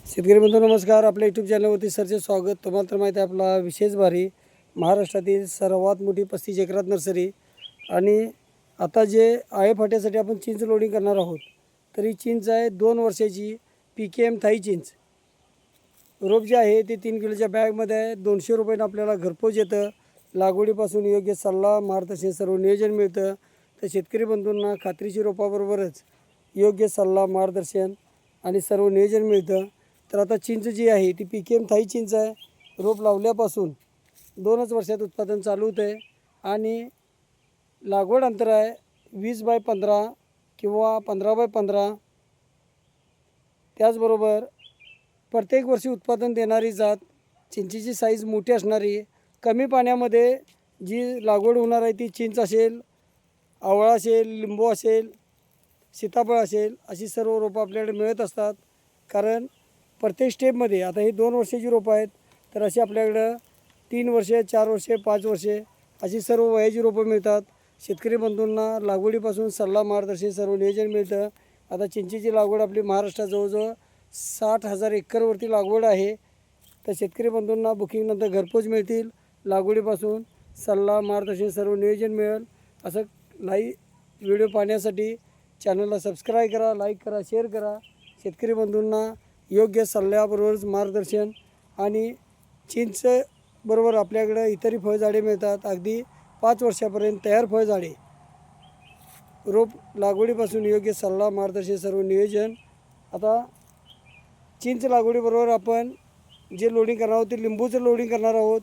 शेतकरी बंधू नमस्कार. आपल्या यूट्यूब चॅनलवरती सरचे स्वागत. तुम्हाला तर माहिती आहे आपला विशेष भारी महाराष्ट्रातील सर्वात मोठी 35 एकरात नर्सरी. आणि आता जे फाट्यासाठी आपण चिंच लोडिंग करणार आहोत, तर ही चिंच आहे 2 वर्षाची PKM थाई चिंच. रोप जे आहे ते 3 किलोच्या बॅगमध्ये आहे. 200 रुपयानं आपल्याला घरपोच येतं. लागवडीपासून योग्य सल्ला मार्गदर्शन सर्व नियोजन मिळतं. तर शेतकरी बंधूंना खात्रीशीर रोपाबरोबरच योग्य सल्ला मार्गदर्शन आणि सर्व नियोजन मिळतं. तर आता चिंच जी आहे ती PKM थाई चिंच आहे. रोप लावल्यापासून 2च वर्षात उत्पादन चालू होतं आहे. आणि लागवड अंतर आहे 20x15 किंवा 15x15. त्याचबरोबर प्रत्येक वर्षी उत्पादन देणारी जात, चिंचेची साईज मोठी असणारी, कमी पाण्यामध्ये जी लागवड होणार आहे ती चिंच असेल, आवळा असेल, लिंबू असेल, सीताफळ असेल, अशी सर्व रोपं आपल्याकडे मिळत असतात. कारण प्रत्येक स्टेपमध्ये आता ही 2 वर्षाची रोपं आहेत, तर अशी आपल्याकडं 3 वर्षे, 4 वर्षे, 5 वर्षे अशी सर्व वयाची रोपं मिळतात. शेतकरी बंधूंना लागवडीपासून सल्ला मार्गदर्शन सर्व नियोजन मिळतं. आता चिंचेची लागवड आपली महाराष्ट्रात जवळजवळ 60,000 एकरवरती लागवड आहे. तर शेतकरी बंधूंना बुकिंगनंतर घरपोच मिळतील. लागवडीपासून सल्ला मार्गदर्शन सर्व नियोजन मिळेल. असं लाईव्ह व्हिडिओ पाहण्यासाठी चॅनलला सबस्क्राईब करा, लाईक करा, शेअर करा. शेतकरी बंधूंना योग्य सल्ल्याबरोबरच मार्गदर्शन आणि चिंच बरोबर आपल्याकडं इतरही फळझाडे मिळतात. अगदी 5 वर्षापर्यंत तयार फळझाडे. रोप लागवडीपासून योग्य सल्ला मार्गदर्शन सर्व नियोजन. आता चिंच लागवडीबरोबर आपण जे लोडिंग करणार आहोत ते लिंबूचं लोडिंग करणार आहोत.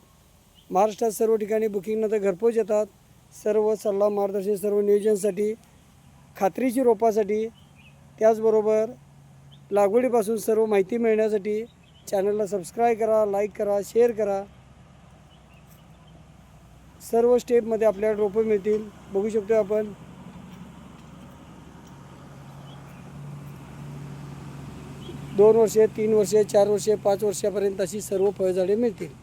महाराष्ट्रात सर्व ठिकाणी बुकिंगनंतर घरपोच येतात. सर्व सल्ला मार्गदर्शन सर्व नियोजनासाठी, खात्रीची रोपासाठी, त्याचबरोबर लागवडीपासून सर्व माहिती मिळण्यासाठी चॅनलला सबस्क्राईब करा, लाईक करा, शेअर करा. सर्व स्टेपमध्ये आपल्याला रोपं मिळतील. बघू शकतो आपण. दोन वर्षे, 3 वर्षे, 4 वर्षे, 5 वर्षापर्यंत अशी सर्व फळझाडे मिळतील.